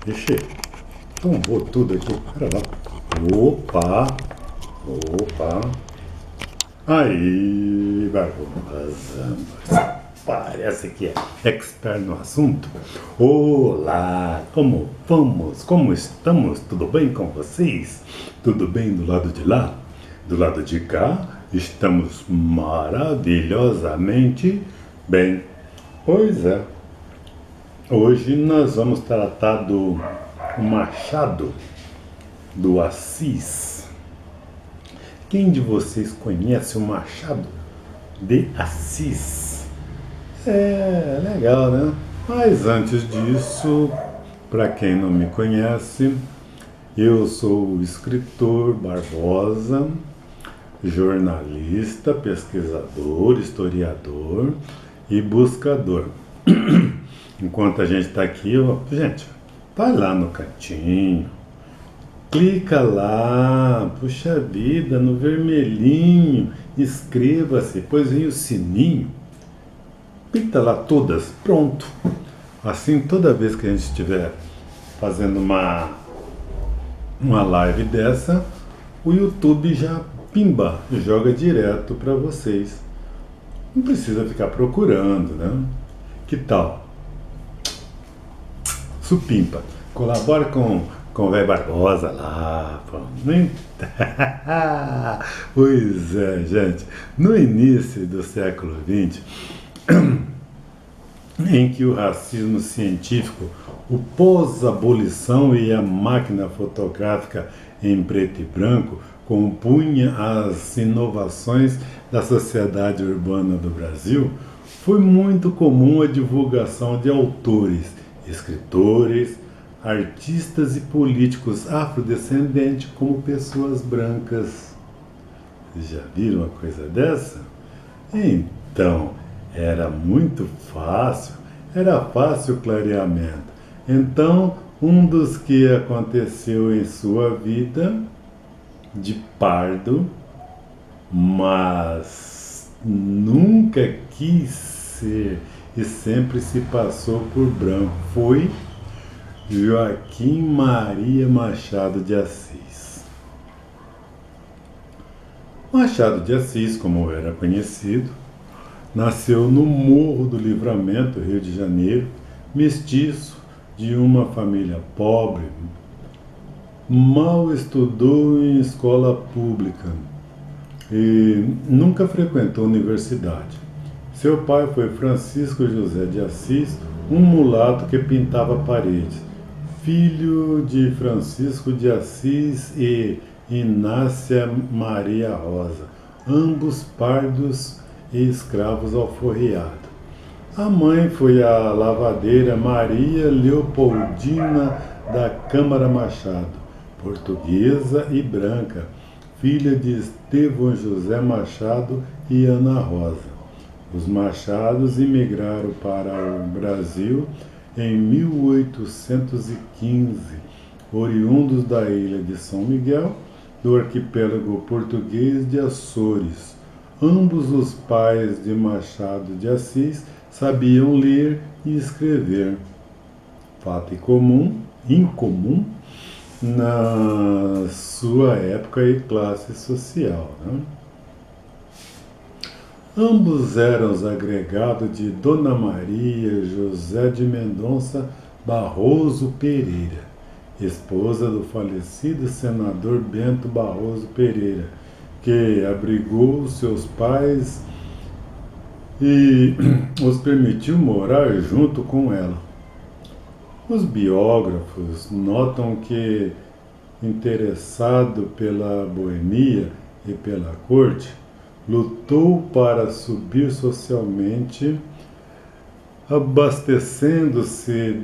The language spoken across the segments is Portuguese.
Ixi, tombou tudo aqui. Pera lá. Opa. Aí, Barbosa. Parece que é expert no assunto. Olá, como vamos? Como estamos? Tudo bem com vocês? Tudo bem do lado de lá? Do lado de cá? Estamos maravilhosamente bem. Pois é. Hoje nós vamos tratar do Machado de Assis. Quem de vocês conhece o Machado de Assis? É legal, né? Mas antes disso, para quem não me conhece, eu sou o escritor Barbosa, jornalista, pesquisador, historiador e buscador. Enquanto a gente está aqui, gente, vai lá no cantinho, clica lá, puxa vida, no vermelhinho, inscreva-se, depois vem o sininho, pinta lá todas, pronto. Assim, toda vez que a gente estiver fazendo uma live dessa, o YouTube já pimba, joga direto para vocês. Não precisa ficar procurando, né? Que tal? Supimpa. Colabora com o Véio Barbosa lá. Pô. Pois é, gente. No início do século XX, em que o racismo científico, o pós-abolição e a máquina fotográfica em preto e branco compunha as inovações da sociedade urbana do Brasil, foi muito comum a divulgação de autores, escritores, artistas e políticos afrodescendentes como pessoas brancas. Vocês já viram uma coisa dessa? Então, era fácil o clareamento. Então, um dos que aconteceu em sua vida, de pardo, mas nunca quis ser e sempre se passou por branco, foi Joaquim Maria Machado de Assis. Machado de Assis, como era conhecido, nasceu no Morro do Livramento, Rio de Janeiro, mestiço de uma família pobre. Mal estudou em escola pública e nunca frequentou universidade. Seu pai foi Francisco José de Assis, um mulato que pintava paredes, filho de Francisco de Assis e Inácia Maria Rosa, ambos pardos e escravos alforriados. A mãe foi a lavadeira Maria Leopoldina da Câmara Machado, portuguesa e branca, filha de Estevão José Machado e Ana Rosa. Os Machados imigraram para o Brasil em 1815, oriundos da ilha de São Miguel, do arquipélago português de Açores. Ambos os pais de Machado de Assis sabiam ler e escrever, fato incomum na sua época e classe social, né? Ambos eram os agregados de Dona Maria José de Mendonça Barroso Pereira, esposa do falecido senador Bento Barroso Pereira, que abrigou seus pais e os permitiu morar junto com ela. Os biógrafos notam que, interessado pela boemia e pela corte, lutou para subir socialmente, abastecendo-se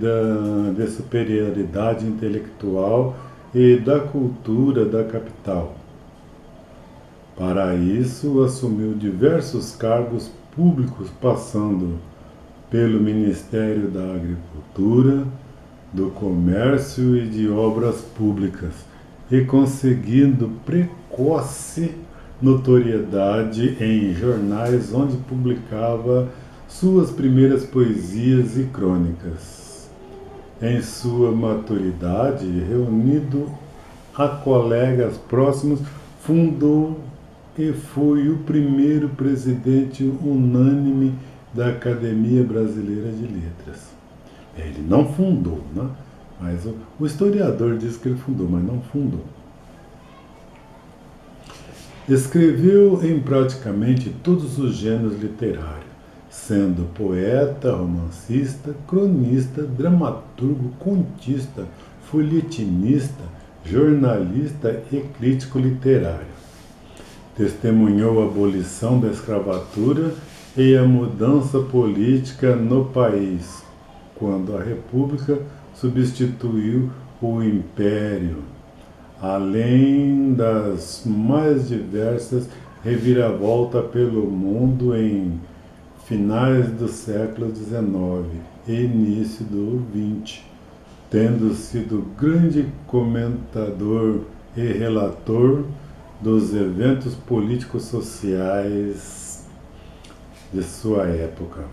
da superioridade intelectual e da cultura da capital. Para isso, assumiu diversos cargos públicos, passando pelo Ministério da Agricultura, do Comércio e de Obras Públicas, e conseguindo precoce notoriedade em jornais onde publicava suas primeiras poesias e crônicas. Em sua maturidade, reunido a colegas próximos, fundou e foi o primeiro presidente unânime da Academia Brasileira de Letras. Ele não fundou, né? Mas o historiador diz que ele fundou, mas não fundou. Escreveu em praticamente todos os gêneros literários, sendo poeta, romancista, cronista, dramaturgo, contista, folhetinista, jornalista e crítico literário. Testemunhou a abolição da escravatura e a mudança política no país, quando a República substituiu o Império, além das mais diversas reviravoltas pelo mundo em finais do século XIX e início do XX, tendo sido grande comentador e relator dos eventos políticos sociais de sua época.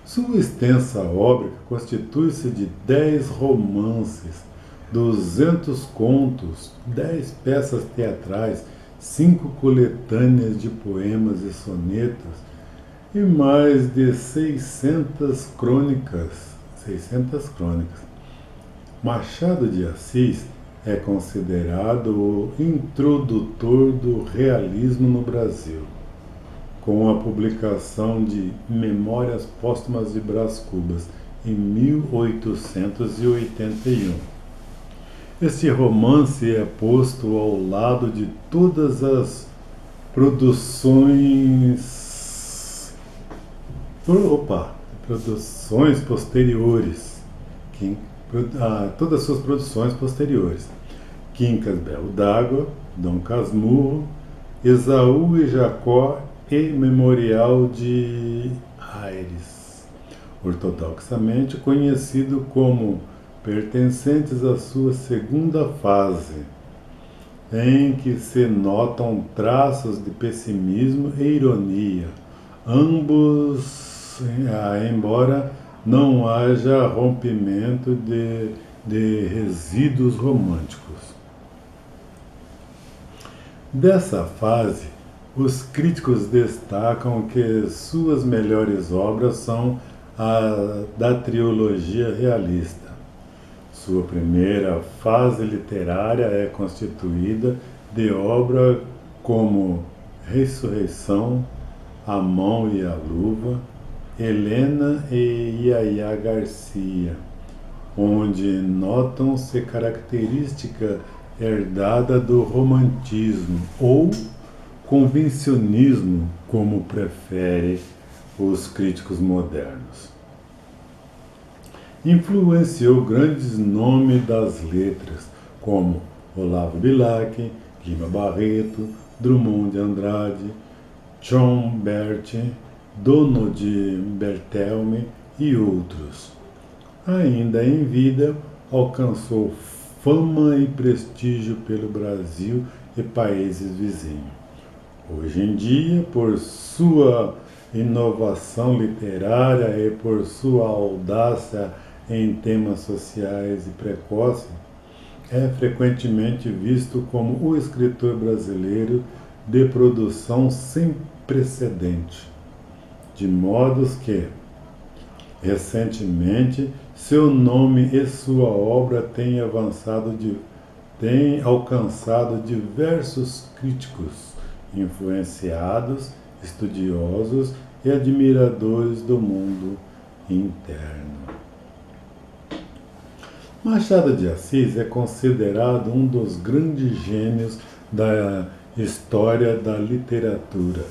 Sua extensa obra constitui-se de 10 romances, 200 contos, 10 peças teatrais, 5 coletâneas de poemas e sonetos e mais de 600 crônicas. Machado de Assis é considerado o introdutor do realismo no Brasil, com a publicação de Memórias Póstumas de Brás Cubas, em 1881. Este romance é posto ao lado de todas as produções posteriores, todas as suas produções posteriores. Quincas Belo d'Água, Dom Casmurro, Esaú e Jacó e Memorial de Aires, ortodoxamente conhecido como pertencentes à sua segunda fase, em que se notam traços de pessimismo e ironia, ambos, embora não haja rompimento de resíduos românticos. Dessa fase, os críticos destacam que suas melhores obras são a da trilogia realista. Sua primeira fase literária é constituída de obras como Ressurreição, A Mão e a Luva, Helena e Yaya Garcia, onde notam-se característica herdada do romantismo ou convencionismo, como preferem os críticos modernos. Influenciou grandes nomes das letras, como Olavo Bilac, Lima Barreto, Drummond de Andrade, John Bert, Donald Bertelme e outros. Ainda em vida, alcançou fama e prestígio pelo Brasil e países vizinhos. Hoje em dia, por sua inovação literária e por sua audácia em temas sociais e precoce, é frequentemente visto como o escritor brasileiro de produção sem precedente, de modos que, recentemente, seu nome e sua obra têm alcançado diversos críticos, influenciados, estudiosos e admiradores do mundo interno. Machado de Assis é considerado um dos grandes gênios da história da literatura,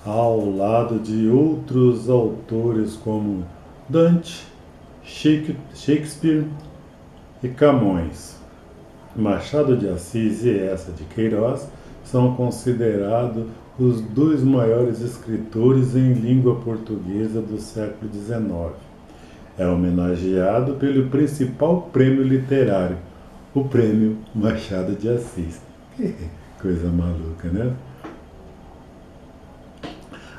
ao lado de outros autores como Dante, Shakespeare e Camões. Machado de Assis e Eça de Queiroz são considerados os dois maiores escritores em língua portuguesa do século XIX. É homenageado pelo principal prêmio literário, o prêmio Machado de Assis. Coisa maluca, né?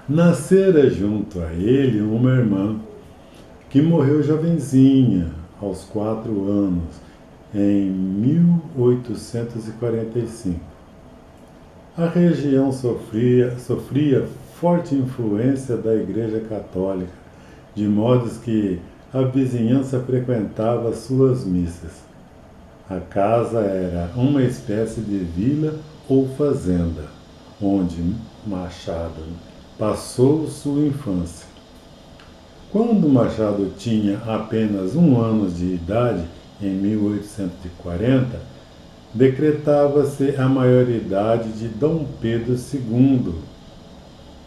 Nascera junto a ele uma irmã que morreu jovenzinha, aos 4 anos, em 1845. A região sofria forte influência da Igreja Católica, de modo que a vizinhança frequentava suas missas. A casa era uma espécie de vila ou fazenda, onde Machado passou sua infância. Quando Machado tinha apenas 1 ano de idade, em 1840, decretava-se a maioridade de Dom Pedro II,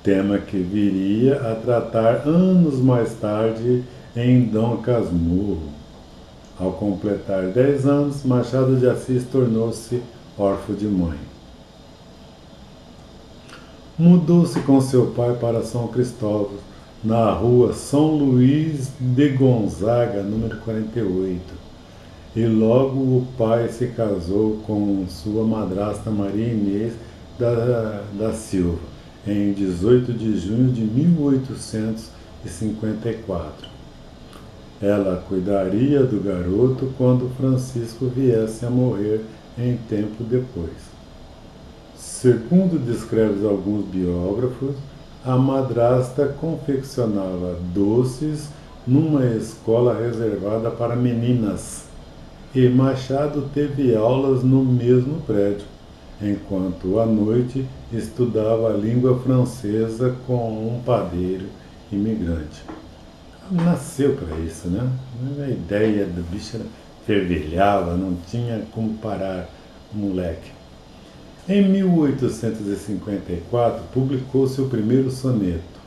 tema que viria a tratar anos mais tarde em Dom Casmurro. Ao completar 10 anos, Machado de Assis tornou-se órfão de mãe. Mudou-se com seu pai para São Cristóvão, na rua São Luís de Gonzaga, número 48. E logo o pai se casou com sua madrasta Maria Inês da Silva, em 18 de junho de 1854. Ela cuidaria do garoto quando Francisco viesse a morrer em tempo depois. Segundo descrevem alguns biógrafos, a madrasta confeccionava doces numa escola reservada para meninas, e Machado teve aulas no mesmo prédio, enquanto à noite estudava a língua francesa com um padeiro imigrante. Nasceu para isso, né? A ideia do bicho era fervilhava, não tinha como parar o moleque. Em 1854, publicou-se o primeiro soneto,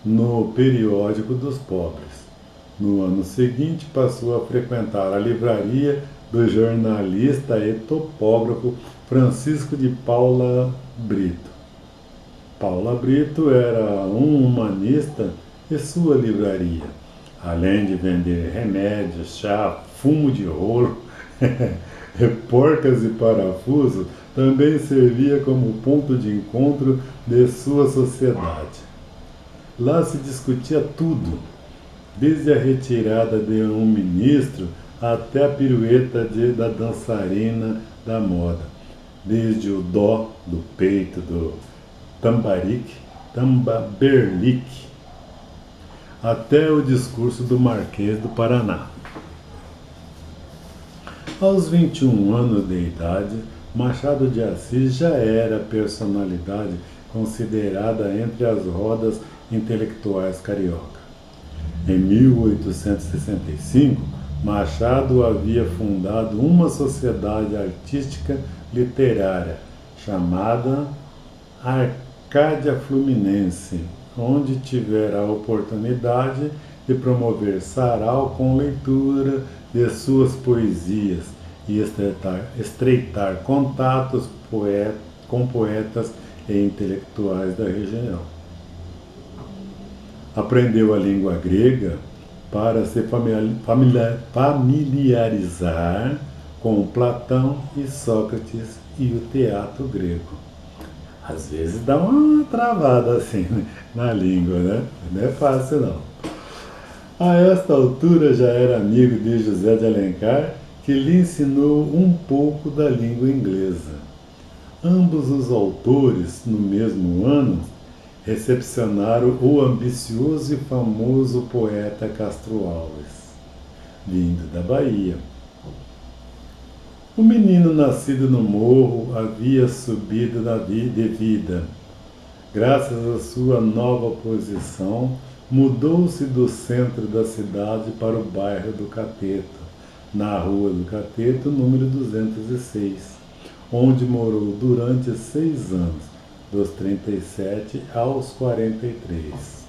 no Periódico dos Pobres. No ano seguinte, passou a frequentar a livraria do jornalista e topógrafo Francisco de Paula Brito. Paula Brito era um humanista e sua livraria, além de vender remédios, chá, fumo de rolo, porcas e parafusos, também servia como ponto de encontro de sua sociedade. Lá se discutia tudo, desde a retirada de um ministro até a pirueta da dançarina da moda, desde o dó do peito do Tamberlique, até o discurso do Marquês do Paraná. Aos 21 anos de idade, Machado de Assis já era personalidade considerada entre as rodas intelectuais carioca. Em 1865, Machado havia fundado uma sociedade artística literária chamada Arcádia Fluminense, onde tivera a oportunidade de promover sarau com leitura de suas poesias e estreitar contatos com poetas e intelectuais da região. Aprendeu a língua grega para se familiarizar com Platão e Sócrates e o teatro grego. Às vezes dá uma travada assim na língua, né? Não é fácil não. A esta altura já era amigo de José de Alencar, que lhe ensinou um pouco da língua inglesa. Ambos os autores, no mesmo ano, recepcionaram o ambicioso e famoso poeta Castro Alves, vindo da Bahia. O menino nascido no morro havia subido de vida. Graças à sua nova posição, mudou-se do centro da cidade para o bairro do Cateto, na Rua do Cateto, número 206, onde morou durante 6 anos, dos 37 aos 43.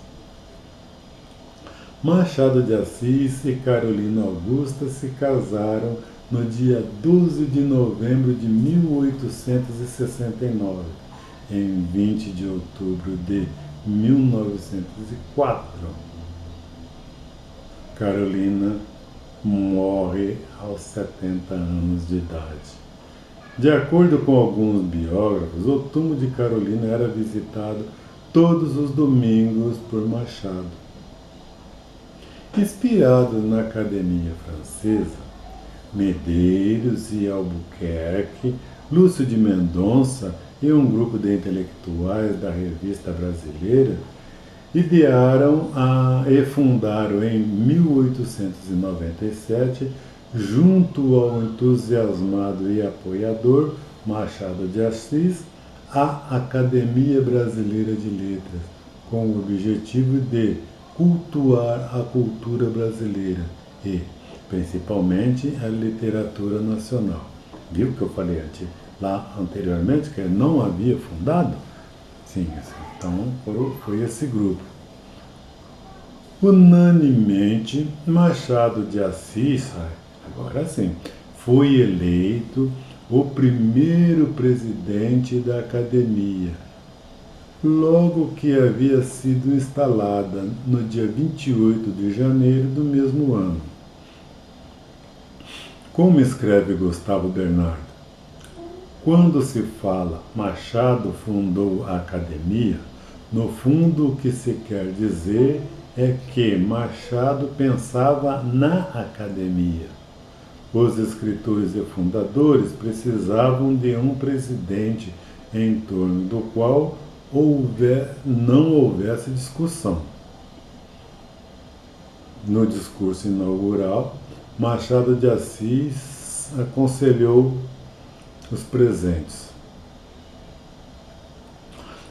Machado de Assis e Carolina Augusta se casaram no dia 12 de novembro de 1869, em 20 de outubro de 1904. Carolina morre aos 70 anos de idade. De acordo com alguns biógrafos, o túmulo de Carolina era visitado todos os domingos por Machado. Inspirado na Academia Francesa, Medeiros e Albuquerque, Lúcio de Mendonça e um grupo de intelectuais da Revista Brasileira idearam e fundaram em 1897, junto ao entusiasmado e apoiador Machado de Assis, a Academia Brasileira de Letras, com o objetivo de cultuar a cultura brasileira e, principalmente, a literatura nacional. Viu que eu falei lá anteriormente que ele não havia fundado? Sim, então foi esse grupo. Unanimemente, Machado de Assis, agora sim, foi eleito o primeiro presidente da academia, logo que havia sido instalada no dia 28 de janeiro do mesmo ano. Como escreve Gustavo Bernardo, quando se fala Machado fundou a academia, no fundo o que se quer dizer é que Machado pensava na academia. Os escritores e fundadores precisavam de um presidente em torno do qual não houvesse discussão. No discurso inaugural, Machado de Assis aconselhou os presentes: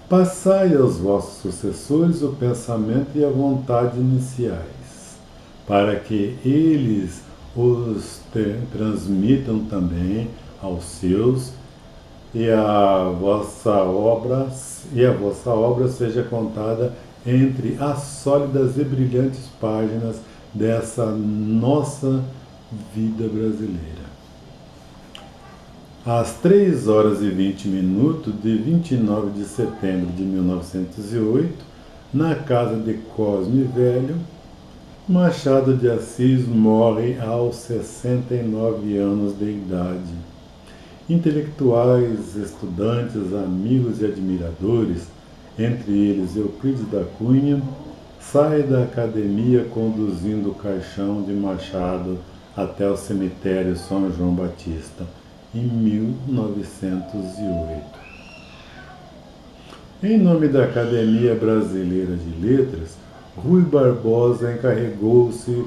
passai aos vossos sucessores o pensamento e a vontade iniciais, para que eles os transmitam também aos seus, e a vossa obra seja contada entre as sólidas e brilhantes páginas dessa nossa vida brasileira. Às 3h20 de 29 de setembro de 1908, na casa de Cosme Velho, Machado de Assis morre aos 69 anos de idade. Intelectuais, estudantes, amigos e admiradores, entre eles Euclides da Cunha, saem da academia conduzindo o caixão de Machado até o cemitério São João Batista, em 1908. Em nome da Academia Brasileira de Letras, Rui Barbosa encarregou-se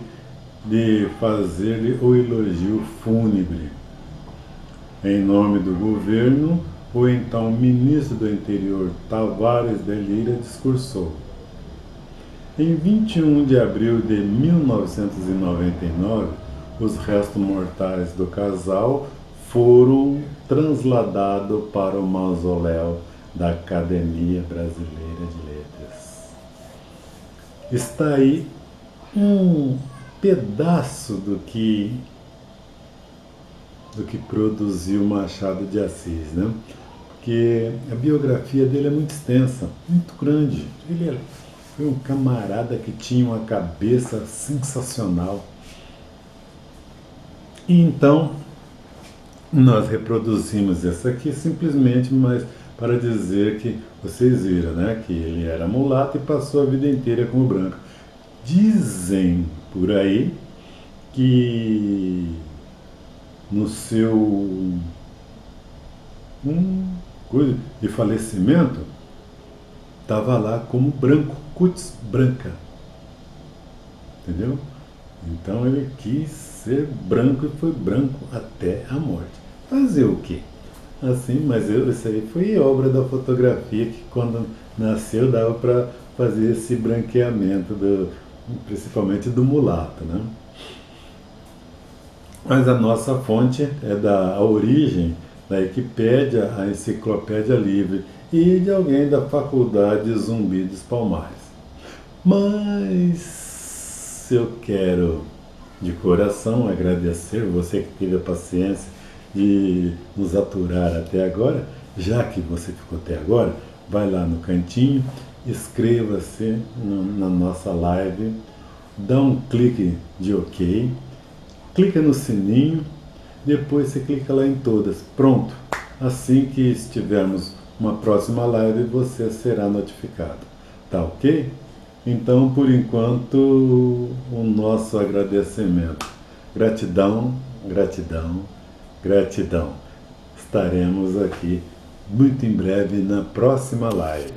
de fazer-lhe o elogio fúnebre. Em nome do governo, o então ministro do Interior, Tavares de Lira, discursou. Em 21 de abril de 1999, os restos mortais do casal foram transladados para o mausoléu da Academia Brasileira de Letras. Está aí um pedaço do que produziu Machado de Assis, né? Porque a biografia dele é muito extensa, muito grande. Ele foi um camarada que tinha uma cabeça sensacional. E então, nós reproduzimos essa aqui simplesmente, mas para dizer que vocês viram, né, que ele era mulato e passou a vida inteira como branco. Dizem por aí que no seu coisa de falecimento estava lá como branco, cutis branca, entendeu? Então ele quis ser branco e foi branco até a morte. Fazer o quê? Assim, mas isso aí foi obra da fotografia que quando nasceu dava para fazer esse branqueamento, principalmente do mulato, né? Mas a nossa fonte é a origem da Wikipédia, a Enciclopédia Livre e de alguém da Faculdade Zumbi dos Palmares. Mas eu quero de coração agradecer você que teve a paciência de nos aturar até agora. Já que você ficou até agora, vai lá no cantinho, inscreva-se na nossa live, dá um clique de OK, clica no sininho, depois você clica lá em todas. Pronto! Assim que estivermos uma próxima live, você será notificado. Tá ok? Então, por enquanto, o nosso agradecimento. Gratidão, gratidão, gratidão. Estaremos aqui muito em breve na próxima live.